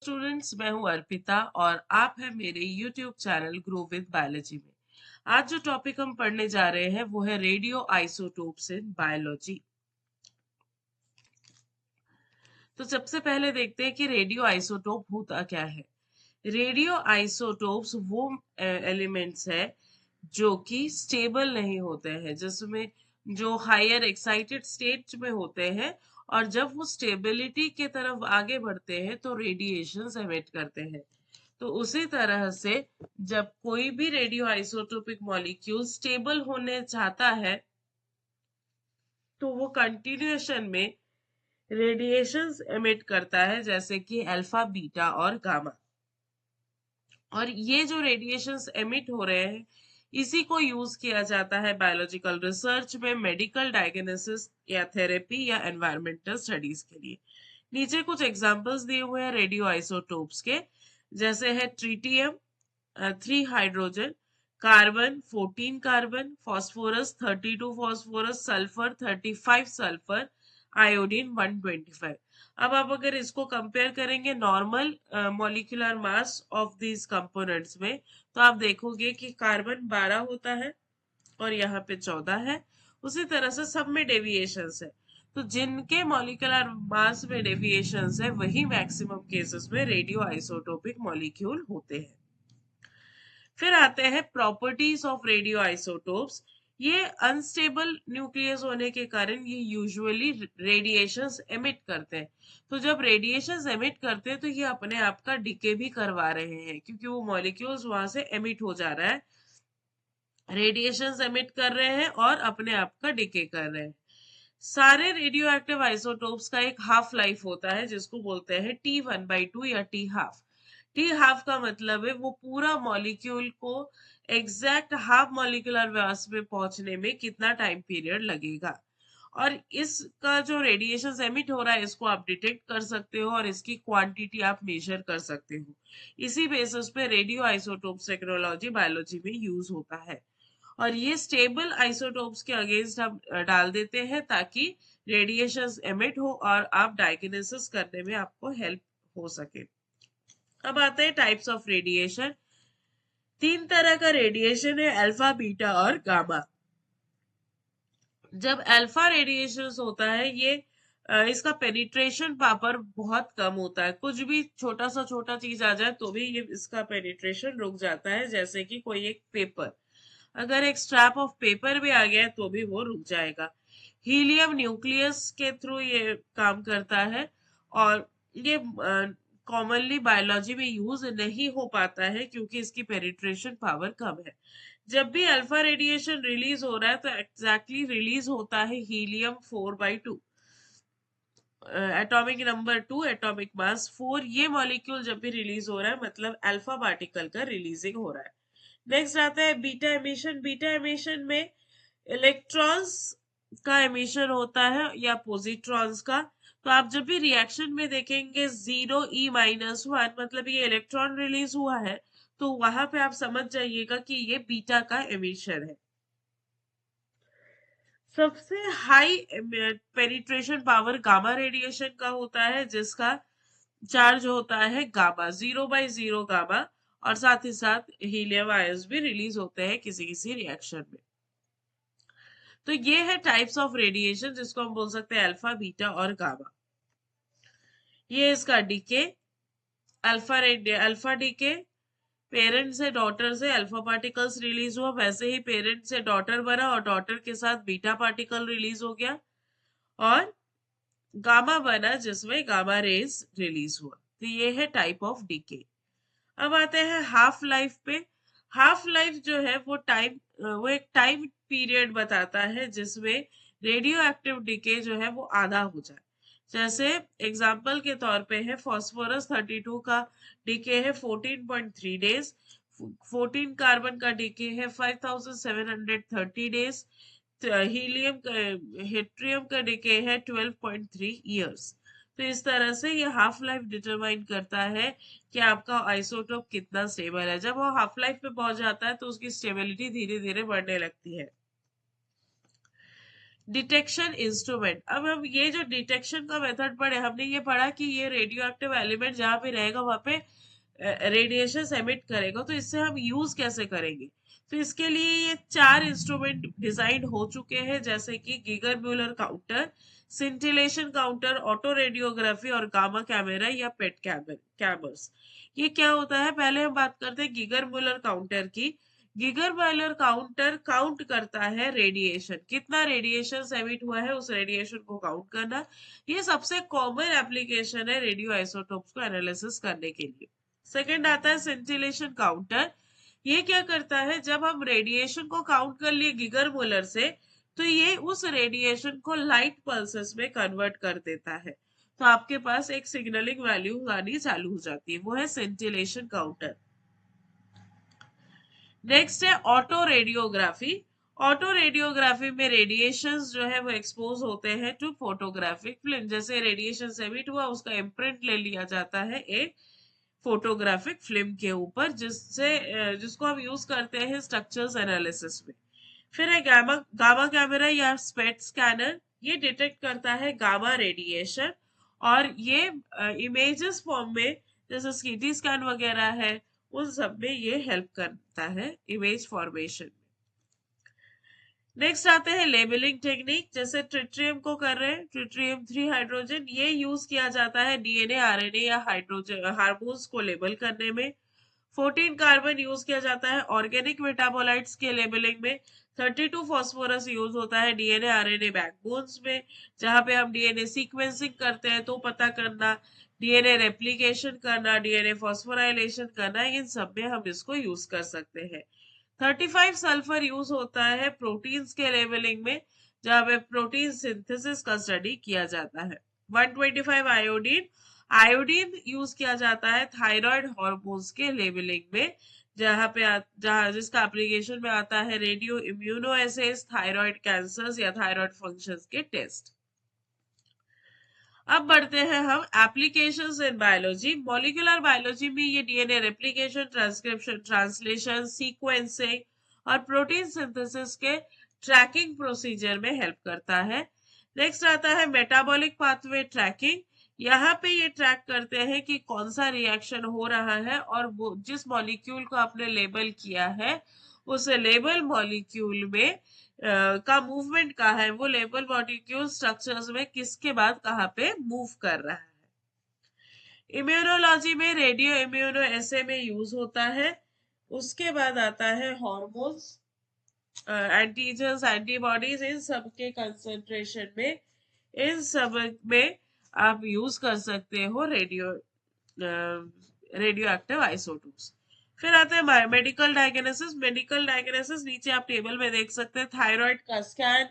Students, मैं हूं अर्पिता और आप हैं मेरे YouTube channel grow with biology में। आज जो टॉपिक हम पढ़ने जा रहे हैं वो है रेडियो आइसोटोप्स इन बायोलॉजी। तो सबसे पहले देखते हैं कि रेडियो आइसोटोप होता क्या है। रेडियो आइसोटोप्स वो एलिमेंट्स है जो कि स्टेबल नहीं होते हैं, जिसमें जो हायर एक्साइटेड स्टेट में होते हैं और जब वो स्टेबिलिटी के तरफ आगे बढ़ते हैं तो रेडिएशंस एमिट करते हैं। तो उसी तरह से जब कोई भी रेडियो आइसोटोपिक मॉलिक्यूल स्टेबल होने चाहता है तो वो कंटिन्यूएशन में रेडिएशंस एमिट करता है, जैसे कि अल्फा, बीटा और गामा। और ये जो रेडिएशंस एमिट हो रहे हैं इसी को यूज किया जाता है बायोलॉजिकल रिसर्च में, मेडिकल डायग्नोसिस या थेरेपी या एनवायरमेंटल स्टडीज के लिए। नीचे कुछ एग्जांपल्स दिए हुए हैं रेडियो आइसोटोप्स के, जैसे है tritium 3 hydrogen, carbon 14 carbon, phosphorus 32 phosphorus, sulphur 35 sulphur, iodine 125। अब आप अगर इसको कंपेयर करेंगे normal molecular mass of these components में, तो आप देखोगे कि कार्बन 12 होता है और यहाँ पे 14 है। उसी तरह से सब में डेविएशंस है, तो जिनके मॉलिक्यूलर मास में डेविएशंस है वही मैक्सिमम केसेस में रेडियो आइसोटोपिक मॉलिक्यूल होते हैं। फिर आते हैं प्रॉपर्टीज ऑफ रेडियो आइसोटोप्स। ये अनस्टेबल न्यूक्लियस होने के कारण ये यूजुअली रेडिएशंस एमिट करते हैं। तो जब रेडिएशंस एमिट करते हैं तो ये अपने आप का डिके भी करवा रहे हैं, क्योंकि वो मॉलिक्यूल्स वहां से एमिट हो जा रहा है, रेडिएशंस एमिट कर रहे हैं और अपने आप का डिके कर रहे हैं। सारे रेडियो एक्टिव आइसोटोप्स का एक हाफ लाइफ होता है जिसको बोलते हैं T1/2 या टी हाफ। टी हाफ का मतलब है वो पूरा मॉलिक्यूल को एग्जैक्ट हाफ मॉलिक्यूलर मास में पहुंचने में कितना टाइम पीरियड लगेगा। और इसका जो रेडिएशन एमिट हो रहा है इसको आप डिटेक्ट कर सकते हो और इसकी क्वांटिटी आप मेजर कर सकते हो। इसी बेसिस पे रेडियो आइसोटोप्स टेक्नोलॉजी बायोलॉजी में यूज होता है। और ये स्टेबल आइसोटोप्स के अगेंस्ट हम डाल देते हैं ताकि रेडिएशन एमिट हो और आप डायग्नोसिस करने में आपको हेल्प हो सके। अब आते हैं टाइप्स ऑफ रेडिएशन। 3 तरह का रेडिएशन है, अल्फा, बीटा और गामा। जब अल्फा रेडिएशन होता है ये इसका पेनिट्रेशन पावर बहुत कम होता है, कुछ भी छोटा सा छोटा चीज आ जाए तो भी ये इसका पेनिट्रेशन रुक जाता है, जैसे कि कोई एक पेपर, अगर एक स्ट्रैप ऑफ पेपर भी आ गया है तो भी वो रुक जाएगा। हीलियम न्यूक्लियस के थ्रू ये काम करता है और ये कॉमनली बायोलॉजी में यूज नहीं हो पाता है क्योंकि इसकी पेनिट्रेशन पावर कम है। जब भी अल्फा रेडिएशन रिलीज हो रहा है तो एग्जैक्टली रिलीज होता है helium 4/2, atomic number 2, atomic mass 4। ये मॉलिक्यूल जब भी रिलीज हो रहा है मतलब अल्फा पार्टिकल का रिलीजिंग हो रहा है। नेक्स्ट आता है बीटा एमिशन। बीटा एमिशन में इलेक्ट्रॉन्स का एमिशन होता है या पॉजिट्रॉन्स का। तो आप जब भी रिएक्शन में देखेंगे 0e-1 मतलब ये इलेक्ट्रॉन रिलीज हुआ है, तो वहां पे आप समझ जाइएगा कि ये बीटा का एमिशन है। सबसे high penetration power gamma radiation का होता है, जिसका चार्ज होता है गामा, 0/0 गामा, और साथ ही साथ हीलियम आयंस भी रिलीज होते हैं किसी किसी रिएक्शन में। तो ये है टाइप्स ऑफ रेडिएशन जिसको हम बोल सकते हैं अल्फा, बीटा और गामा। ये इसका डीके, अल्फा डीके, पेरेंट से डॉटर से अल्फा पार्टिकल्स रिलीज हुआ, वैसे ही पेरेंट से डॉटर बना और डॉटर के साथ बीटा पार्टिकल रिलीज हो गया, और गामा बना जिसमें गामा रेज रिलीज हुआ। तो ये है टाइप ऑफ डीके। अब आते हैं हाफ लाइफ पे। हाफ लाइफ जो है वो एक टाइम पीरियड बताता है जिसमें रेडियो एक्टिव डीके जो है वो आधा हो जाए। जैसे एग्जाम्पल के तौर पे है फास्फोरस 32 का डीके है 14.3 डेज, 14 कार्बन का डीके है 5730 डेज, हीलियम का हेट्रियम का डीके है 12.3 ईयर्स। तो इस तरह से ये हाफ लाइफ डिटरमाइन करता है कि आपका आइसोटोप कितना स्टेबल है। जब वो हाफ लाइफ पे पहुंच जाता है तो उसकी स्टेबिलिटी धीरे धीरे बढ़ने लगती है। डिटेक्शन इंस्ट्रूमेंट, अब हम ये जो डिटेक्शन का मेथड पढ़े, हमने ये पढ़ा कि ये रेडियो एक्टिव एलिमेंट जहाँ पे रहेगा वहां पे रेडिएशन एमिट करेगा, तो इससे हम यूज कैसे करेंगे? तो इसके लिए ये 4 इंस्ट्रूमेंट डिजाइन हो चुके हैं, जैसे कि Geiger Muller counter, scintillation counter, auto radiography और गामा कैमरा या पेट कैमर्स। ये क्या होता है, पहले हम बात करते हैं गीगर म्यूलर काउंटर की। गीगर म्यूलर काउंटर काउंट करता है रेडिएशन, कितना रेडिएशन एमिट हुआ है उस रेडिएशन को काउंट करना। ये सबसे कॉमन एप्लीकेशन है रेडियो आइसोटोप्स को एनालिसिस करने के लिए। सेकंड आता है सिंटिलेशन काउंटर। ये क्या करता है, जब हम रेडिएशन को काउंट कर लिए गीगर मोलर से, तो ये उस रेडिएशन को लाइट पल्सेस में कन्वर्ट कर देता है, तो आपके पास एक सिग्नलिंग वैल्यू आनी चालू हो जाती है, वो है सिंटिलेशन काउंटर। नेक्स्ट है ऑटो रेडियोग्राफी। ऑटो रेडियोग्राफी में रेडिएशंस जो है वो एक्सपोज होते हैं टू फोटोग्राफिक फिल्म, जैसे रेडिएशन एमिट हुआ उसका इम्प्रिंट ले लिया जाता है एक फोटोग्राफिक फिल्म के ऊपर, जिसको हम यूज करते हैं स्ट्रक्चर्स एनालिसिस में। फिर है गामा गामा कैमरा या स्पेट स्कैनर। ये डिटेक्ट करता है गामा रेडिएशन, और ये इमेजेस फॉर्म में, जैसे सीटी स्कैन वगैरह है, उन सब में ये हेल्प करता है इमेज फॉर्मेशन। नेक्स्ट आते हैं लेबलिंग टेक्निक, जैसे ट्रिटियम को कर रहे हैं, ट्रिटियम 3 हाइड्रोजन, ये यूज किया जाता है डीएनए आरएनए या हाइड्रोजन हार्मोन्स को लेबल करने में। 14 कार्बन यूज किया जाता है ऑर्गेनिक मेटाबोलाइट्स के लेबलिंग में। 32 फास्फोरस यूज होता है डीएनए आरएनए बैकबोन्स में, जहां पे हम डीएनए सीक्वेंसिंग करते हैं तो पता करना, डीएनए रेप्लिकेशन करना, डीएनए फॉस्फोराइलेशन करना, इन सब में हम इसको यूज कर सकते हैं। 35 सल्फर यूज होता है प्रोटीन्स के लेवलिंग में, जहां पे प्रोटीन सिंथेसिस का स्टडी किया जाता है। 125 आयोडीन, आयोडीन यूज किया जाता है थायराइड हार्मोन्स के लेवलिंग में, जहां जिसका एप्लीकेशन में आता है रेडियो इम्यूनोएसेस, थायराइड कैंसर्स या थायराइड फंक्शंस के टेस्ट। अब बढ़ते हैं हम applications in biology. Molecular biology में ये DNA replication, transcription, translation, sequencing और प्रोटीन सिंथेसिस के ट्रैकिंग प्रोसीजर में हेल्प करता है। नेक्स्ट आता है मेटाबॉलिक पाथवे ट्रैकिंग। यहाँ पे ये ट्रैक करते हैं कि कौन सा रिएक्शन हो रहा है, और वो जिस मॉलिक्यूल को आपने लेबल किया है उस लेबल मॉलिक्यूल में का मूवमेंट का है, वो लेबल मॉलिक्यूल स्ट्रक्चर्स में किसके बाद कहाँ पे मूव कर रहा है। इम्यूनोलॉजी में रेडियो इम्यूनो एसे में यूज होता है। उसके बाद आता है हॉर्मोन्स, एंटीजन्स, एंटीबॉडीज, इन सब के कंसंट्रेशन में, इन सब में आप यूज कर सकते हो रेडियो एक्टिव आइसोटोप्स। फिर आता है मेडिकल डायग्नोसिस। मेडिकल डायग्नोसिस नीचे आप टेबल में देख सकते हैं, थायराइड का scan,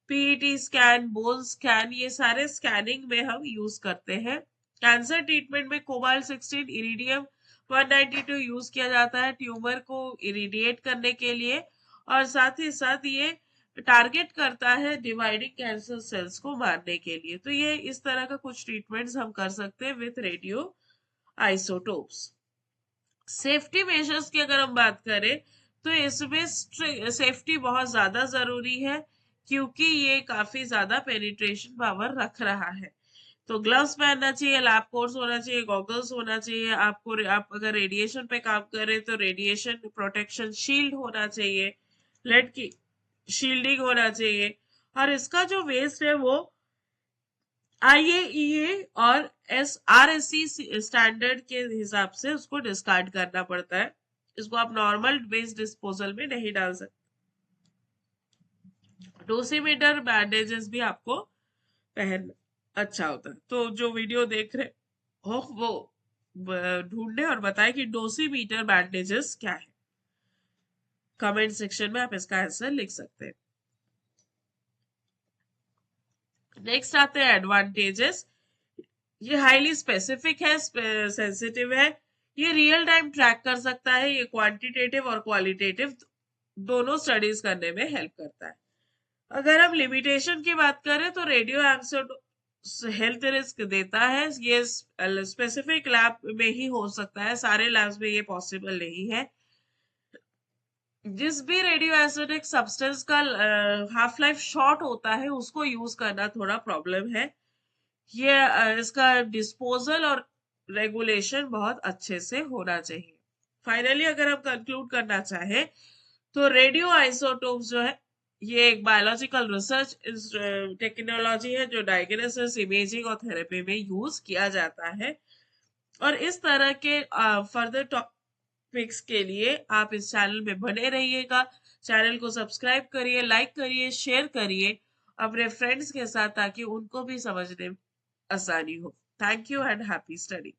PET scan, bone scan, ये सारे स्कैनिंग में हम यूज करते हैं। कैंसर ट्रीटमेंट में कोबाल्ट 16 इरिडियम 192 यूज किया जाता है ट्यूमर को इरिडिएट करने के लिए, और साथ ही साथ ये टारगेट करता है डिवाइडिंग कैंसर सेल्स को मारने के लिए। तो ये इस तरह का कुछ ट्रीटमेंट्स हम कर सकते हैं with radio isotopes. Safety measures की अगर हम बात करें, तो इसमें सेफ्टी बहुत ज्यादा जरूरी है, क्योंकि ये काफी ज्यादा पेनिट्रेशन पावर रख रहा है। तो ग्लव्स पहनना चाहिए, लैब कोट्स होना चाहिए, गॉगल्स होना चाहिए आपको। आप अगर रेडिएशन पे काम कर रहे हैं तो रेडिएशन प्रोटेक्शन शील्ड होना चाहिए, लेड की शील्डिंग होना चाहिए, और इसका जो वेस्ट है वो आईएईए और आरएससी स्टैंडर्ड के हिसाब से उसको डिस्कार्ड करना पड़ता है। इसको आप नॉर्मल वेस्ट डिस्पोजल में नहीं डाल सकते। डोसीमीटर बैंडेजेस भी आपको पहनना अच्छा होता है। तो जो वीडियो देख रहे हो वो ढूंढे और बताए कि डोसीमीटर बैंडेजेस क्या है। कमेंट सेक्शन में आप इसका आंसर लिख सकते हैं। नेक्स्ट आते हैं एडवांटेजेस। ये हाईली स्पेसिफिक है, सेंसिटिव है, ये रियल टाइम ट्रैक कर सकता है, ये क्वांटिटेटिव और क्वालिटेटिव दोनों स्टडीज करने में हेल्प करता है। अगर हम लिमिटेशन की बात करें तो रेडियो हेल्थ रिस्क देता है, ये स्पेसिफिक लैब में ही हो सकता है, सारे लैब्स में ये पॉसिबल नहीं है। जिस भी रेडियो आइसोटोनिक सब्सटेंस का हाफ लाइफ शॉर्ट होता है उसको यूज करना थोड़ा प्रॉब्लम है। ये इसका डिस्पोजल और रेगुलेशन बहुत अच्छे से होना चाहिए। फाइनली अगर हम कंक्लूड करना चाहें तो रेडियो आइसोटोप्स जो है ये एक बायोलॉजिकल रिसर्च टेक्नोलॉजी है जो डायग्नोसिस, इमेजिंग और थेरेपी में यूज किया जाता है। और इस तरह के फर्दर टॉपिक्स के लिए आप इस चैनल में बने रहिएगा। चैनल को सब्सक्राइब करिए, लाइक करिए, शेयर करिए अपने फ्रेंड्स के साथ ताकि उनको भी समझने में आसानी हो। Thank you and happy study.